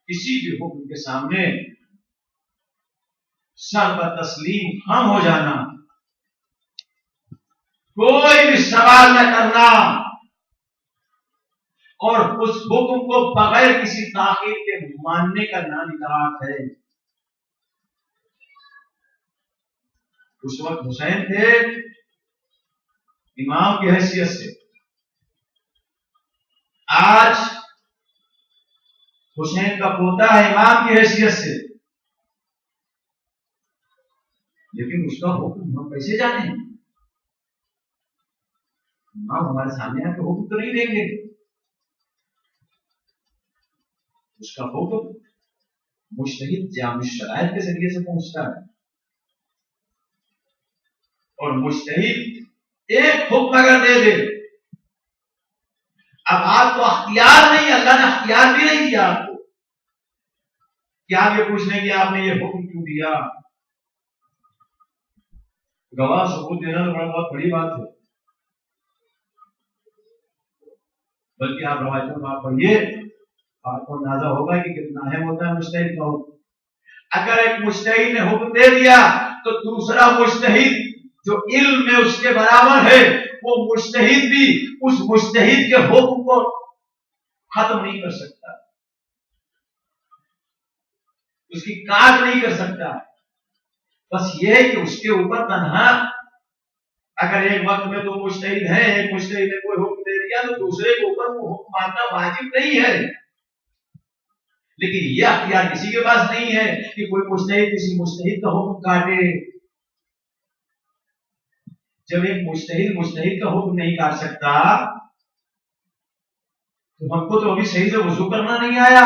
کسی بھی حکم کے سامنے سر پر تسلیم خم ہو جانا، کوئی بھی سوال نہ کرنا، اور اس حکم کو بغیر کسی تاخیر کے ماننے کا نام اطاعت ہے۔ اس وقت حسین تھے امام کی حیثیت سے، آج حسین کا پوتا ہے امام کی حیثیت سے، لیکن اس کا حکم ہم کیسے جانیں؟ امام ہمارے سامنے آ کے حکم تو نہیں دیں گے، اس کا حکم مجتہد جامع شرائط کے ذریعے سے پہنچتا ہے، اور مجتہد ایک حکم اگر دے دے، اب آپ کو اختیار نہیں، اللہ نے اختیار بھی نہیں دیا آپ کو کہ آپ یہ پوچھ لیں کہ آپ نے یہ حکم کیوں دیا۔ گواہ ثبوت دینا تو بہت بڑی بات ہے، بلکہ آپ روایتوں میں آپ پڑھیے، آپ کو اندازہ ہوگا کہ کتنا اہم ہوتا ہے مجتہد کا حکم۔ اگر ایک مجتہد نے حکم دے دیا تو دوسرا مجتہد جو علم میں اس کے برابر ہے وہ مجتہد بھی اس مجتہد کے حکم کو ختم نہیں کر سکتا، اس کی کاٹ نہیں کر سکتا۔ بس یہ ہے کہ اس کے اوپر تنہا اگر ایک وقت میں دو مجتہد ہیں، ایک مجتہد نے کوئی حکم دے دیا تو دوسرے کے اوپر وہ حکم ماننا واجب نہیں ہے، لیکن یہ اختیار کسی کے پاس نہیں ہے کہ کوئی مجتہد کسی مجتہد کا حکم کاٹے۔ جب ایک مجتہد کا حکم نہیں کاٹ سکتا تو ہم کو تو ابھی صحیح سے وضو کرنا نہیں آیا،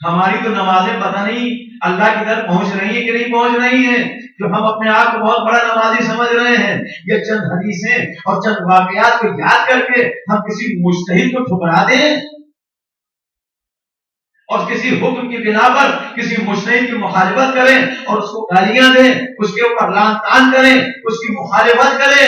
ہماری تو نمازیں پتہ نہیں اللہ کی طرف پہنچ رہی ہیں کہ نہیں پہنچ رہی ہیں، جو ہم اپنے آپ کو بہت بڑا نمازی سمجھ رہے ہیں۔ یہ چند حدیثیں اور چند واقعات کو یاد کر کے ہم کسی مجتہد کو ٹھکرا دیں اور کسی حکم کی بنا پر کسی مجتہد کی مخالفت کریں اور اس کو گالیاں دیں، اس کے اوپر لعن طعن کریں، اس کی مخالفت کریں،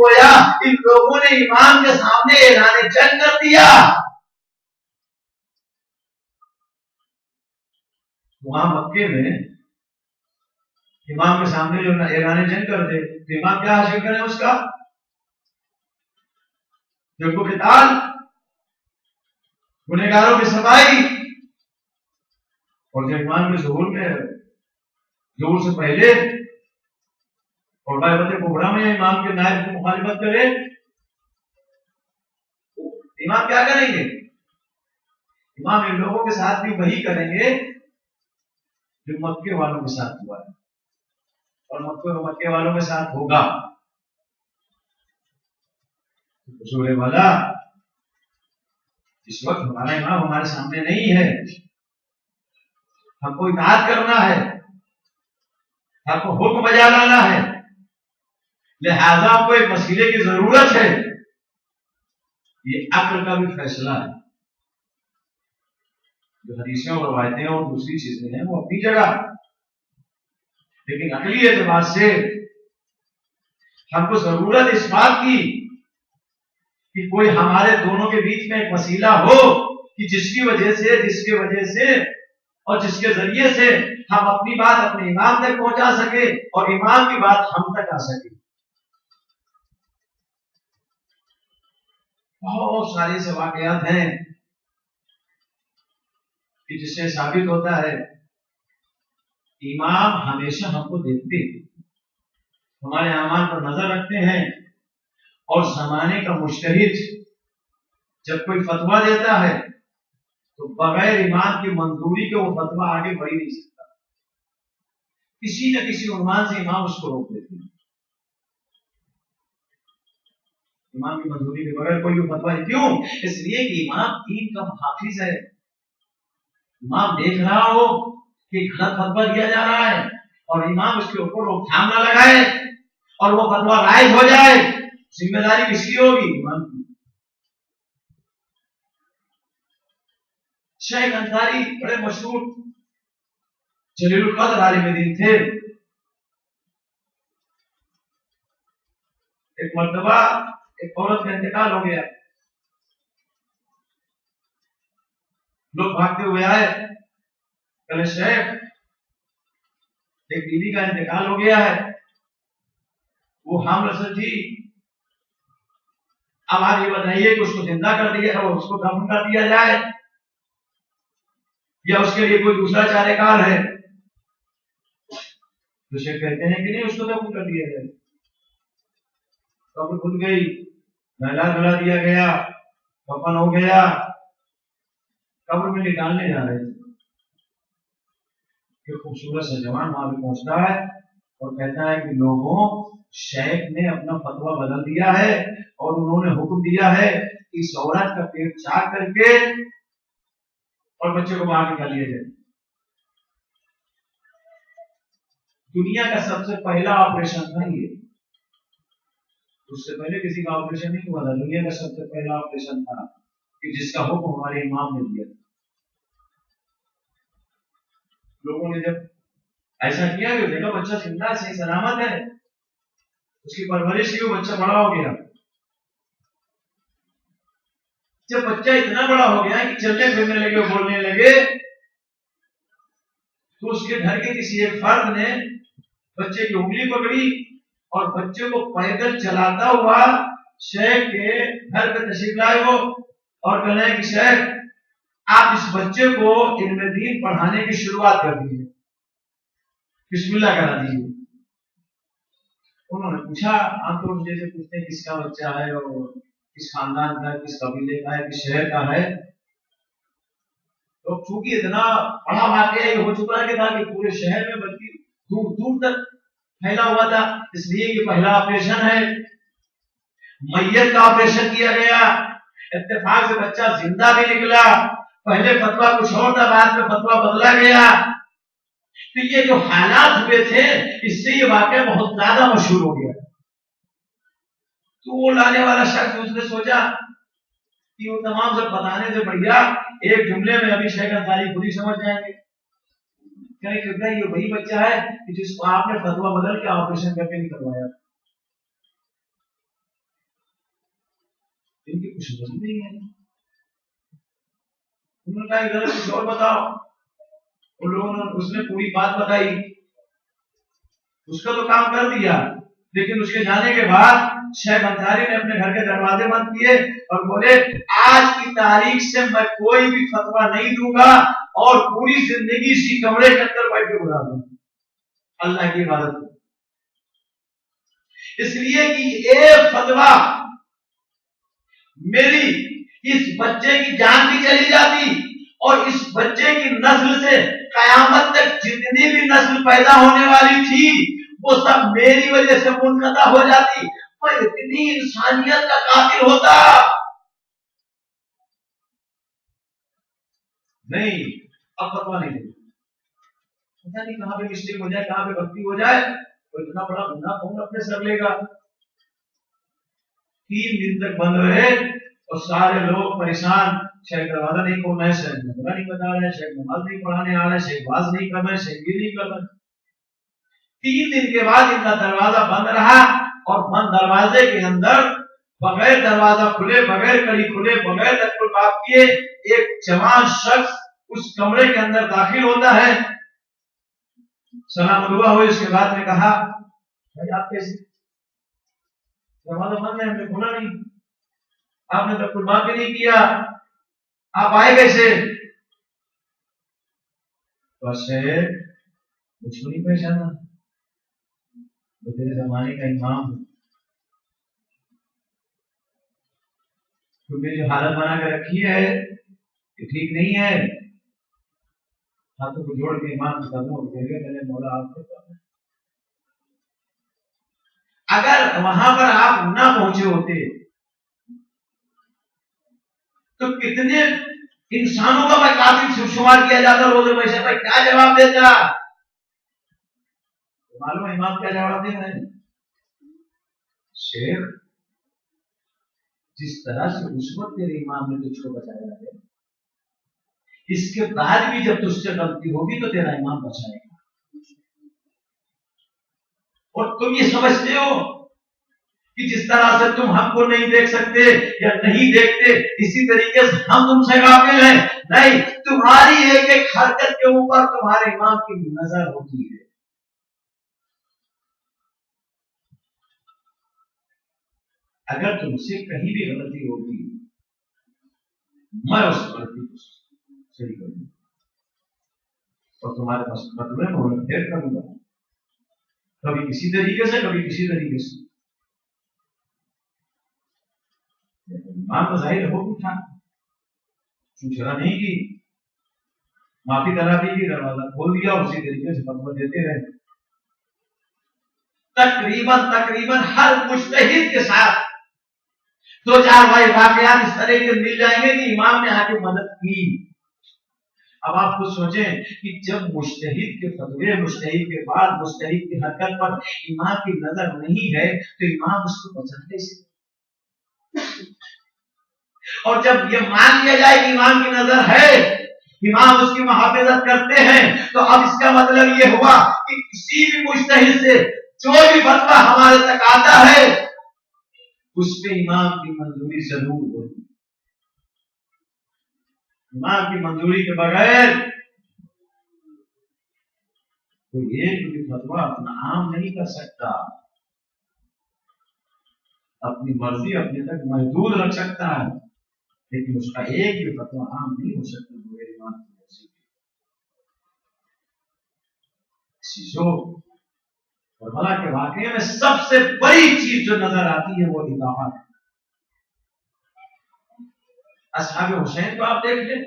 گویا ان لوگوں نے امام کے سامنے اعلان جنگ کر دیا. وہاں مکے میں امام کے سامنے جو اعلان جنگ کر دے تو امام کیا حاصل کرے اس کا؟ جو کو قتال، گنہگاروں کی صفائی. اور جو امام کے ظہور سے پہلے اور بائبت کبریٰ میں امام کے نائب کی مخالفت کرے، امام کیا کریں گے؟ امام ان لوگوں کے ساتھ بھی وہی کریں گے جو مکے والوں کے ساتھ ہوا ہے اور مکے والوں کے ساتھ ہوگا. حضور والا اس وقت ہمارا امام ہمارے سامنے نہیں ہے، ہم کو اطاعت کرنا ہے، ہم کو حکم بجا لانا ہے، لہذا آپ کو ایک وسیلے کی ضرورت ہے. یہ عقل کا بھی فیصلہ ہے. جو حدیثیں اور روایتیں اور دوسری چیزیں ہیں وہ اپنی جگہ، لیکن عقلی اعتبار سے ہم کو ضرورت اس بات کی کہ کوئی ہمارے دونوں کے بیچ میں ایک وسیلہ ہو کہ جس کی وجہ سے اور جس کے ذریعے سے ہم اپنی بات اپنے امام تک پہنچا سکے اور امام کی بات ہم تک آ سکے. بہت سارے ایسے واقعات ہیں کہ جس سے ثابت ہوتا ہے امام ہمیشہ ہم کو دیکھتے، ہمارے اعمال پر نظر رکھتے ہیں، اور زمانے کا مجتہد جب کوئی فتویٰ دیتا ہے تو بغیر امام کی منظوری کے وہ فتویٰ آگے بڑھ نہیں سکتا. کسی نہ کسی عنوان سے امام اس کو روک دیتے ہیں. امام کی منظوری کے بغیر کوئی فتویٰ نہیں. کیوں؟ اس لیے کہ امام دین کا محافظ ہے. امام دیکھ رہا ہو کہ غلط فتویٰ دیا جا رہا ہے اور امام اس کے اوپر روک تھام نہ لگائے اور وہ فتویٰ رائج ہو جائے، ذمہ داری کس کی ہوگی؟ امام کی. شیخ انصاری بڑے مشہور جلیل القدر عالم دین تھے. ایک مرتبہ ایک عورت کا انتقال ہو گیا. لوگ بھاگتے ہوئے آئے، کہے شیخ ایک بیوی کا انتقال ہو گیا ہے، وہ حامل سے تھی، اب آپ یہ بتائیے کہ اس کو زندہ کر دیا اور اس کو دفن کر دیا جائے یا اس کے لیے کوئی دوسرا چارہ کار ہے؟ تو شیخ کہتے ہیں کہ نہیں، اس کو دفن کر دیا جائے. قبر کھل گئی، نہلا دھلا دیا گیا، کفن ہو گیا، قبر میں نکالنے جا رہے تھے کہ خوبصورت سا جوان وہاں پہ پہنچتا ہے اور کہتا ہے کہ لوگوں، شیخ نے اپنا فتویٰ بدل دیا ہے اور انہوں نے حکم دیا ہے کہ اس عورت کا پیٹ چاک کر کے اور بچے کو باہر نکال لیا جائے. دنیا کا سب سے پہلا آپریشن تھا یہ، اس سے پہلے کسی کا آپریشن نہیں ہوا تھا. دنیا کا سب سے پہلا آپریشن تھا کہ جس کا حکم ہمارے امام نے دیا. لوگوں نے جب ایسا کیا کہ دیکھا بچہ زندہ صحیح سلامت ہے، اس کی پرورش کی، وہ بچہ بڑا ہو گیا. جب بچہ اتنا بڑا ہو گیا کہ چلنے پھرنے لگے، بولنے لگے، تو اس کے گھر کے کسی ایک فرد نے بچے کی انگلی پکڑی اور بچے کو پیدل چلاتا ہوا شیخ کے گھر پہ تشریف لائے وہ اور کہنے کہ شیخ آپ اس بچے کو علم دین پڑھانے کی شروعات کر دیجیے، بسم اللہ کرا دیجیے. انہوں نے پوچھا، آپ تو جیسے پوچھتے ہیں کس کا بچہ ہے اور کس خاندان کا ہے، کس قبیلے کا ہے، کس شہر کا ہے. تو چونکہ اتنا بڑا واقعہ یہ ہو چکا ہے کہ پورے شہر میں بلکہ دور دور تک پھیلا ہوا تھا، اس لیے کہ پہلا آپریشن ہے، میت کا آپریشن کیا گیا، اتفاق سے بچہ زندہ بھی نکلا. پہلے فتویٰ کچھ اور تھا، بعد میں فتویٰ بدلا گیا. تو یہ جو حالات ہوئے تھے اس سے یہ واقعہ بہت زیادہ مشہور ہو گیا. تو وہ لانے والا شخص اس نے سوچا کہ وہ تمام سب بتانے سے بڑھیا ایک جملے میں ابھی شیخ انصاری خود ہی سمجھ جائیں گے کہ یہ وہی بچہ ہے کہ جس کو آپ نے فتویٰ بدل کے آپریشن کر کے نکلوایا. ان کی کچھ غلطی نہیں ہے. انہوں نے کہا غلط کچھ اور بتاؤ. ان لوگوں نے اس نے پوری بات بتائی. اس کا تو کام کر دیا، لیکن اس کے جانے کے بعد شیخ انصاری نے اپنے گھر کے دروازے بند کیے اور بولے آج کی تاریخ سے میں کوئی بھی فتویٰ نہیں دوں گا اور پوری زندگی اسی کمرے کے اندر بیٹھ کے گزار دوں گا اللہ کی عبادت کو. اس لیے کہ ایک فتویٰ میری اس بچے کی جان بھی چلی جاتی اور اس بچے کی نسل سے قیامت تک جتنی بھی نسل پیدا ہونے والی تھی وہ سب میری وجہ سے منقطع ہو جاتی. میں اتنی انسانیت کا قاتل ہوتا. نہیں، اب فتویٰ نہیں دیتا. پتہ نہیں کہاں پہ مسٹیک ہو جائے، کہاں پہ غلطی ہو جائے، وہ اتنا بڑا گناہ کون اپنے سر لے گا. 3 دن تک بند رہے اور سارے لوگ پریشان. شیخ دروازہ نہیں کھولنا ہے، شیخ نمازہ نہیں بتا رہے، شیخ نماز نہیں پڑھانے آ رہے، شیخ باز نہیں کر رہے، شیخ یہ نہیں کر رہے. 3 دن کے بعد ان کا دروازہ بند رہا اور بند دروازے کے اندر بغیر دروازہ کھلے، بغیر کڑی کھلے، بغیر دستور باب کیے ایک جوان شخص اس کمرے کے اندر داخل ہوتا ہے. سلام دعا ہوئی. اس کے بعد نے کہا بھائی آپ کیسے؟ دروازہ بند ہے، ہم نے کھولا نہیں، آپ نے دستور باب بھی نہیں کیا، آپ آئے کیسے؟ بس مجھ کو نہیں پہچانا، وہ تیرے زمانے کا امام ہے. کیونکہ جو حالت بنا کے رکھی ہے یہ ٹھیک نہیں ہے. ہاتھوں کو جوڑ کے امام سے قدموں کو کہہ میرے مولا آپ کو کہا. اگر وہاں پر آپ نہ پہنچے ہوتے تو کتنے انسانوں کا میں قاتل شمار کیا جاتا روزے میں سے. بھائی کیا جواب دیتا؟ معلوم ہے امام کیا جواب دے رہے ہیں؟ شیخ جس طرح سے اس وقت تیرے امام نے تجھ کو بچایا ہے، اس کے بعد بھی جب تجھ سے غلطی ہوگی تو تیرا امام بچائے گا. اور تم یہ سمجھتے ہو کہ جس طرح سے تم ہم کو نہیں دیکھ سکتے یا نہیں دیکھتے اسی طریقے سے ہم تم سے غافل ہیں. نہیں، تمہاری ایک ایک حرکت کے اوپر تمہارے امام کی نظر ہوتی ہے. اگر تم سے کہیں بھی غلطی ہوگی میں اس غلطی کو صحیح کروں گا اور تمہارے پاس فتوے میں پھیر کروں گا، کبھی کسی طریقے سے کبھی کسی طریقے سے. امام کا ظاہر ہو اٹھا، چوچرا نہیں کی، معافی تلافی کی، دروازہ کھول دیا، اسی طریقے سے فتویٰ دیتے رہے. تقریباً ہر مجتہد کے ساتھ 2-4 واقعات اس طرح کے مل جائیں گے کہ امام نے آ کے مدد کی. اب آپ خود سوچیں کہ جب مجتہد کے فتوے، مجتہد کے بعد مجتہد کی حرکت پر امام کی نظر نہیں ہے تو امام اس کو بچا کیسے؟ اور جب یہ مان لیا جائے کہ امام کی نظر ہے، امام اس کی محافظت کرتے ہیں، تو اب اس کا مطلب یہ ہوا کہ کسی بھی مجتہد سے جو بھی فتویٰ ہمارے تک آتا ہے اس پہ امام کی منظوری ضرور ہوتی. امام کی منظوری کے بغیر کوئی ایک بھی فتویٰ اپنا عام نہیں کر سکتا. اپنی مرضی اپنے تک محدود رکھ سکتا ہے لیکن اس کا ایک بھی فتویٰ عام نہیں ہو سکتا بغیر امام کی مرضی کے. کربلا کے واقعے میں سب سے بڑی چیز جو نظر آتی ہے وہ اطاعت ہے. اصحاب حسین کو آپ دیکھ لیں،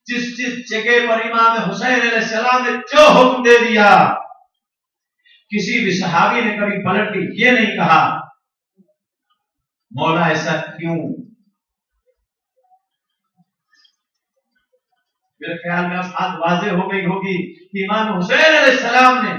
جس جگہ پر امام حسین علیہ السلام نے جو حکم دے دیا کسی بھی صحابی نے کبھی پلٹ کے یہ نہیں کہا مولا ایسا کیوں. میرے خیال میں اب بات واضح ہو گئی ہوگی کہ امام حسین علیہ السلام نے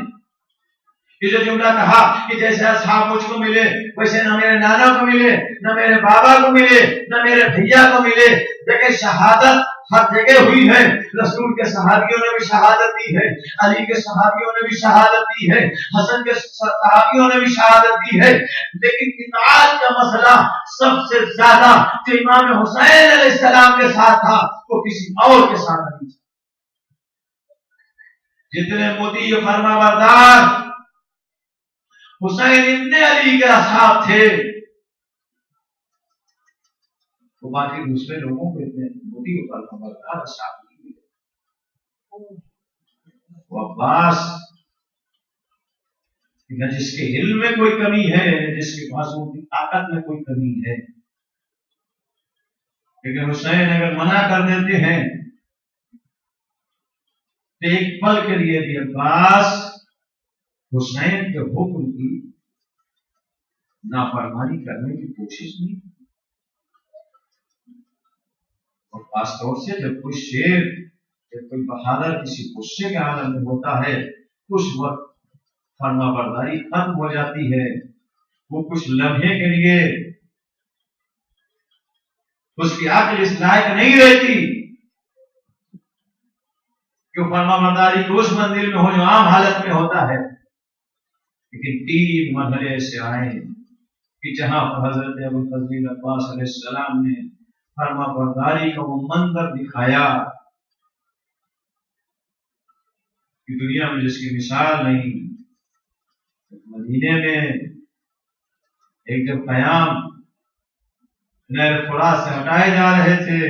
یہ جو جملہ کہا کہ جیسے اصحاب مجھ کو ملے ویسے نہ میرے نانا کو ملے، نہ میرے بابا کو ملے، نہ میرے بھیا کو ملے، دیکھیں شہادت ہر جگہ ہوئی ہے. رسول کے صحابیوں نے بھی شہادت دی ہے, علی کے صحابیوں نے بھی شہادت دی ہے, حسن کے صحابیوں نے بھی شہادت دی ہے. لیکن اطاعت کا مسئلہ سب سے زیادہ جو امام حسین علیہ السلام کے ساتھ تھا وہ کسی اور کے ساتھ نہیں تھا. جتنے مودی فرما بردار حسین ابن علی کے اصحاب تھے تو باقی دوسرے لوگوں کو اتنے مودی فرما بردار اصحاب نہیں تھے. وہ عباس نہ جس کے علم میں کوئی کمی ہے نہ جس کے پاس ان کی طاقت میں کوئی کمی ہے, لیکن حسین اگر منع کر دیتے ہیں تو ایک پل کے لیے بھی عباس حسین کے حکم کی نافرمانی کرنے کی کوشش نہیں. اور خاص طور سے جب کوئی شیر جب کوئی بہادر کسی غصے کے عالم میں ہوتا ہے اس وقت فرما برداری ختم ہو جاتی ہے. وہ کچھ لمحے کے لیے اس کی عقل اس لائق نہیں رہتی کہ فرما برداری کی اس منزل میں ہو جو عام حالت میں ہوتا ہے. لیکن 3 مرحلے ایسے آئے کہ جہاں پر حضرت ابوالفضل عباس علیہ السلام نے فرما برداری کا وہ منظر دکھایا کہ دنیا میں جس کی مثال نہیں. مدینے میں ایک جب قیام نہر فرات سے ہٹائے جا رہے تھے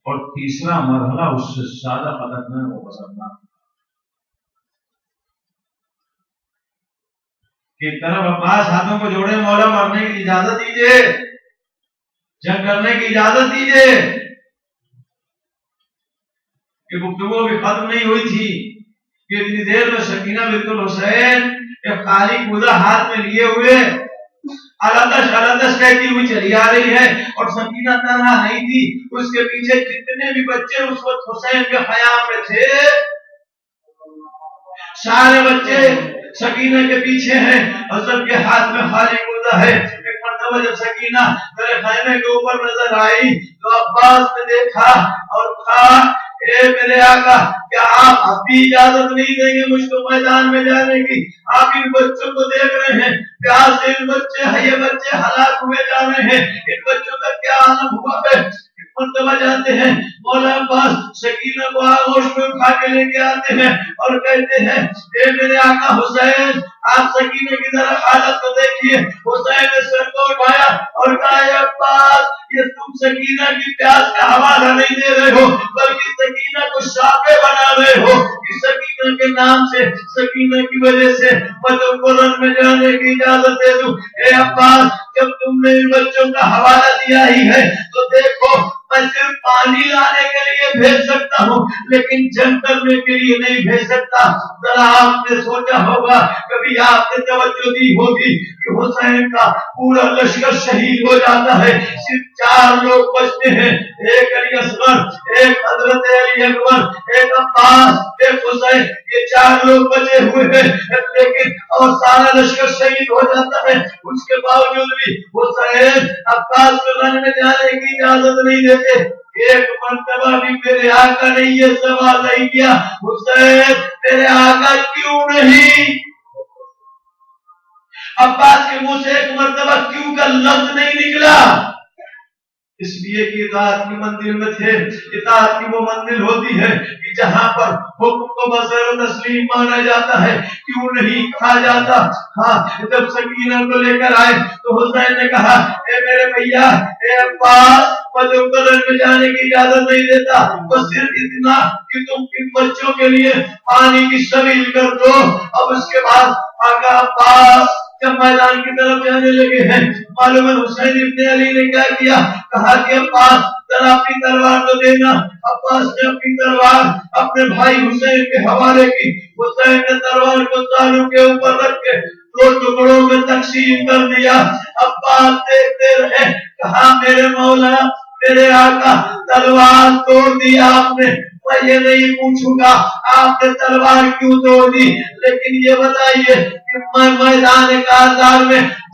اور تیسرا مرحلہ اس سے زیادہ خطرناک و خطرناک کہ ایک طرف عباس ہاتھوں کو جوڑے, مولا مرنے کی اجازت دیجیے, جنگ کرنے کی اجازت دیجیے, کہ گفتگو بھی ختم نہیں ہوئی تھی کہ اتنی دیر میں سکینہ بنت الحسین ایک خالی کوزہ ہاتھ میں لیے ہوئے الدش کہتی ہوئی چلی آ رہی ہے. اور سکینہ تنہا نہیں تھی, اس کے پیچھے جتنے بھی بچے اس وقت حسین کے خیام میں تھے سارے بچے سکینہ کے پیچھے ہیں اور سب کے ہاتھ میں خالی کوزہ ہے. ایک مرتبہ جب سکینہ میرے خیمے کے اوپر نظر آئی تو عباس نے دیکھا اور کہا اے میرے آقا کیا آپ اب بھی اجازت نہیں دیں گے مجھ کو میدان میں جانے کی؟ آپ ان بچوں کو دیکھ رہے ہیں, پیاس سے ان بچے یہ بچے ہلاک ہوئے جا رہے ہیں, ان بچوں کا کیا عالم ہوا ہے. مرتبہ جاتے ہیں مولا عباس سکینہ کو آغوش میں اٹھا کے لے کے آتے ہیں اور کہتے ہیں اے میرے آقا حسین آپ سکینہ کی ذرا حالت کو دیکھیے. حسین نے سر کو اٹھایا اور کہا اے عباس یہ تم سکینہ کی پیاس کا حوالہ نہیں دے رہے ہو بلکہ سکینہ کو شاپے بنا رہے ہو کہ سکینہ کے نام سے سکینہ کی وجہ سے میں تم کو رن میں جانے کی اجازت دے دوں. اے عباس جب تم نے ان بچوں کا حوالہ دیا ہی ہے تو دیکھو میں صرف پانی لانے کے لیے بھیج سکتا ہوں لیکن جنگ کرنے کے لیے نہیں بھیج سکتا. ذرا آپ نے سوچا ہوگا کبھی آپ نے توجہ دی ہوگی کہ حسین کا پورا لشکر شہید ہو جاتا ہے, صرف 4 لوگ بچتے ہیں, ایک علی اصغر, ایک حضرت علی اکبر, ایک عباس, ایک حسین, یہ 4 لوگ بچے ہوئے ہیں لیکن اور سارا لشکر شہید ہو جاتا ہے. اس کے باوجود بھی حسین عباس کو رن میں جانے کی اجازت نہیں دیتے. ایک مرتبہ بھی میرے آقا نے یہ سوال نہیں کیا حسین میرے آقا کیوں نہیں, عباس کے منہ سے ایک مرتبہ کیوں کا لفظ نہیں نکلا. اس لیے کہ اطاعت کی منزل میں تھے. اطاعت کی وہ منزل ہوتی ہے کہ جہاں پر حکم کو بصر و تسلیم مانا جاتا ہے. کیوں نہیں کہا جاتا ہاں جب سکینہ کو لے کر آئے تو حسین نے کہا اے میرے بھیا اے عباس میں تم کو رن میں جانے کی اجازت نہیں دیتا, بس صرف اتنا کہ تم ان بچوں کے لیے پانی کی سبیل کر دو. اب اس کے بعد آقا عباس جب میدان کی طرف جانے لگے ہیں معلوم ہے حسین ابن علی نے کیا کیا, کہا کہ عباس ذرا اپنی تلوار تو دینا. عباس نے اپنی تلوار اپنے بھائی حسین کے حوالے کی. حسین نے تلوار کو تانوں کے اوپر رکھ کے 2 ٹکڑوں میں تقسیم کر دیا. عباس دیکھتے رہے, کہا میرے مولا میرے آقا تلوار توڑ دی آپ نے, میں یہ نہیں پوچھوں گا آپ نے تلوار کیوں توڑ دی, لیکن یہ بتائیے کہ میں میدان کارزار میں